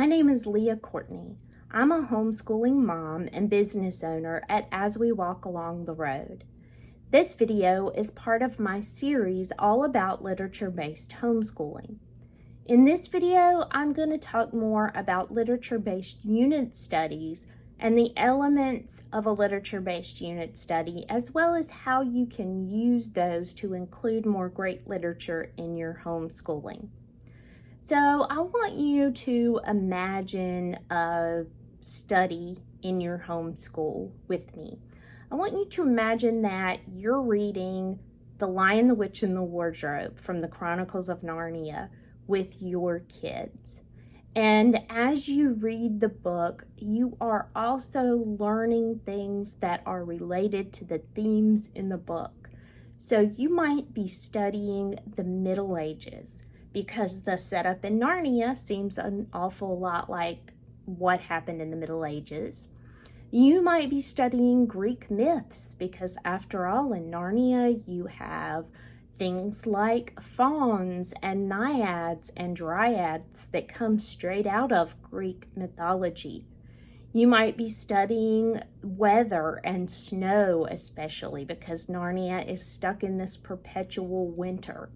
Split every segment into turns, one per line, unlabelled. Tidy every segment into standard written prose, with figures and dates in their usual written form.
name is Leah Courtney. I'm a homeschooling mom and business owner at As We Walk Along the Road. This video is part of my series all about literature-based homeschooling. In this video, I'm going to talk more about literature-based unit studies and the elements of a literature-based unit study, as well as how you can use those to include more great literature in your homeschooling. So I want you to imagine a study in your homeschool with me. I want you to imagine that you're reading The Lion, the Witch, and the Wardrobe from the Chronicles of Narnia with your kids. And as you read the book, you are also learning things that are related to the themes in the book. So you might be studying the Middle Ages, because the setup in Narnia seems an awful lot like what happened in the Middle Ages. You might be studying Greek myths, because after all, in Narnia you have things like fauns and naiads and dryads that come straight out of Greek mythology. You might be studying weather and snow, especially because Narnia is stuck in this perpetual winter.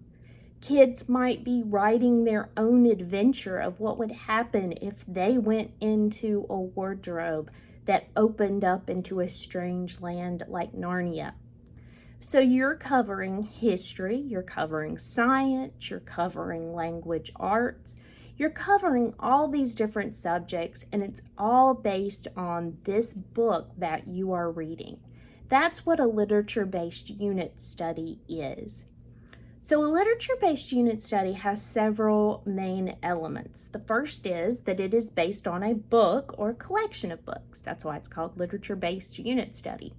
Kids might be writing their own adventure of what would happen if they went into a wardrobe that opened up into a strange land like Narnia. So you're covering history, you're covering science, you're covering language arts, you're covering all these different subjects, and it's all based on this book that you are reading. That's what a literature-based unit study is. So a literature-based unit study has several main elements. The first is that it is based on a book or collection of books. That's why it's called literature-based unit study.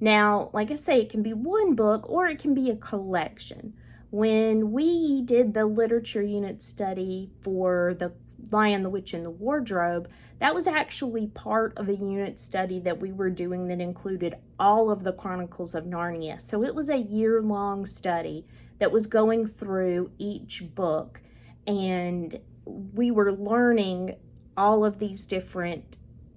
Now, like I say, it can be one book or it can be a collection. When we did the literature unit study for The Lion, the Witch, and the Wardrobe, that was actually part of a unit study that we were doing that included all of the Chronicles of Narnia. So it was a year-long study that was going through each book, and we were learning all of these different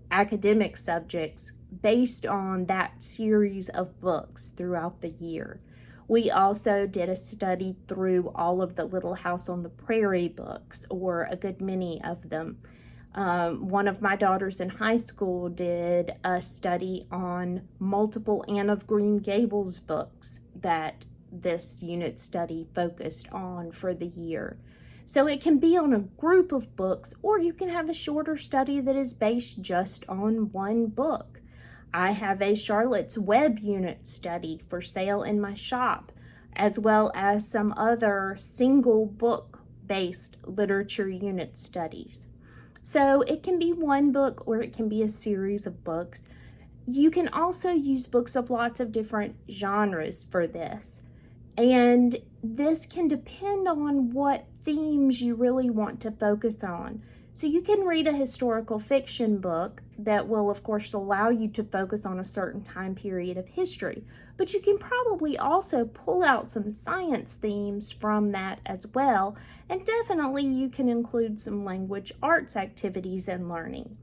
academic subjects based on that series of books throughout the year. We also did a study through all of the Little House on the Prairie books, or a good many of them. One of my daughters in high school did a study on multiple Anne of Green Gables books that this unit study focused on for the year. So it can be on a group of books, or you can have a shorter study that is based just on one book. I have a Charlotte's Web unit study for sale in my shop, as well as some other single book based literature unit studies. So it can be one book or it can be a series of books. You can also use books of lots of different genres for this. And this can depend on what themes you really want to focus on. So you can read a historical fiction book that will, of course, allow you to focus on a certain time period of history. But you can probably also pull out some science themes from that as well. And definitely you can include some language arts activities and learning.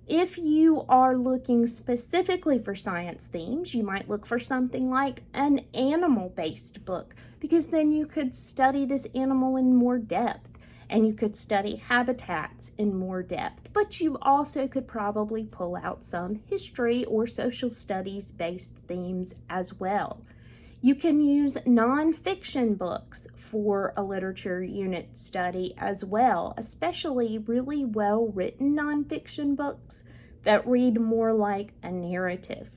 If you are looking specifically for science themes, you might look for something like an animal-based book, because then you could study this animal in more depth, and you could study habitats in more depth. But you also could probably pull out some history or social studies-based themes as well. You can use nonfiction books for a literature unit study as well, especially really well-written nonfiction books that read more like a narrative.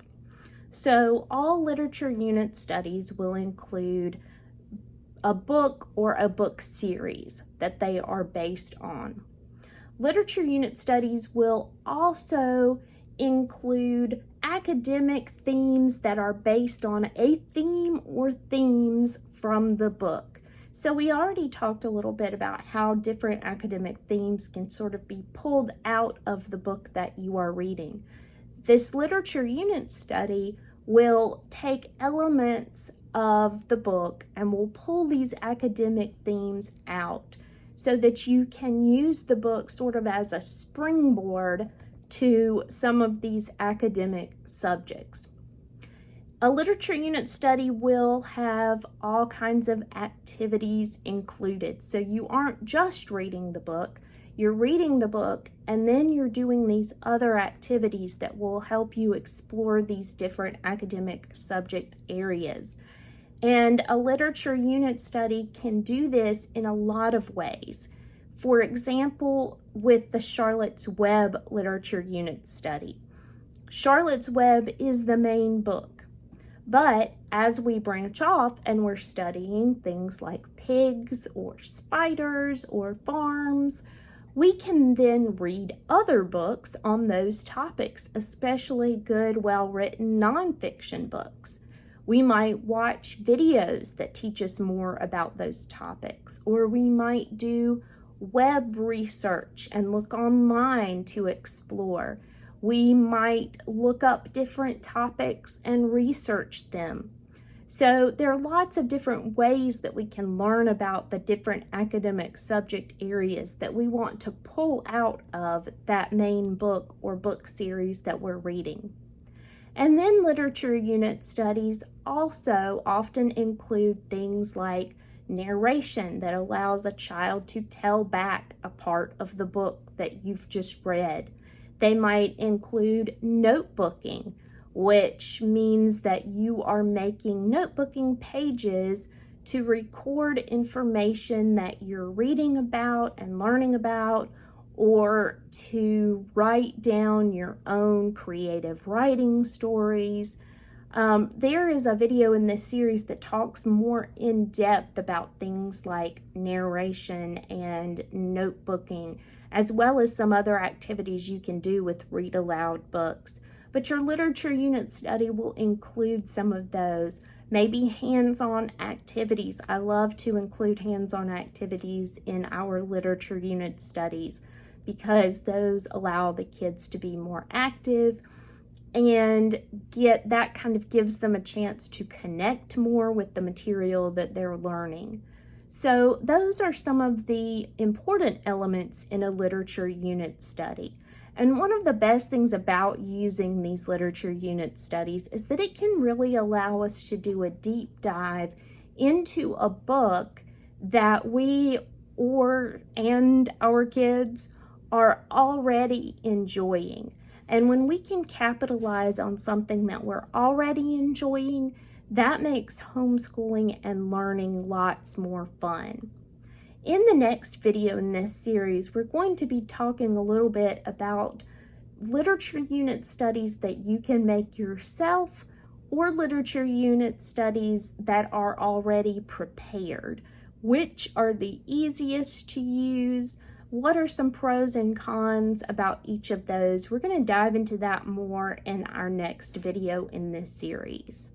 So all literature unit studies will include a book or a book series that they are based on. Literature unit studies will also include academic themes that are based on a theme or themes from the book. So we already talked a little bit about how different academic themes can sort of be pulled out of the book that you are reading. This literature unit study will take elements of the book and will pull these academic themes out. so that you can use the book sort of as a springboard to some of these academic subjects. A literature unit study will have all kinds of activities included. So you aren't just reading the book, you're reading the book and then you're doing these other activities that will help you explore these different academic subject areas. And a literature unit study can do this in a lot of ways. For example, with the Charlotte's Web literature unit study. Charlotte's Web is the main book. But as we branch off and we're studying things like pigs or spiders or farms, we can then read other books on those topics, especially good, well-written nonfiction books. We might watch videos that teach us more about those topics, or we might do web research and look online to explore. We might look up different topics and research them. So there are lots of different ways that we can learn about the different academic subject areas that we want to pull out of that main book or book series that we're reading. And then literature unit studies also often include things like narration that allows a child to tell back a part of the book that you've just read. They might include notebooking, which means that you are making notebooking pages to record information that you're reading about and learning about, or to write down your own creative writing stories. There is a video in this series that talks more in depth about things like narration and notebooking, as well as some other activities you can do with read aloud books. But your literature unit study will include some of those, maybe hands-on activities. I love to include hands-on activities in our literature unit studies because those allow the kids to be more active and that kind of gives them a chance to connect more with the material that they're learning. So those are some of the important elements in a literature unit study. And one of the best things about using these literature unit studies is that it can really allow us to do a deep dive into a book that we and our kids are already enjoying. And when we can capitalize on something that we're already enjoying, that makes homeschooling and learning lots more fun. In the next video in this series, we're going to be talking a little bit about literature unit studies that you can make yourself or literature unit studies that are already prepared. Which are the easiest to use? What are some pros and cons about each of those? We're going to dive into that more in our next video in this series.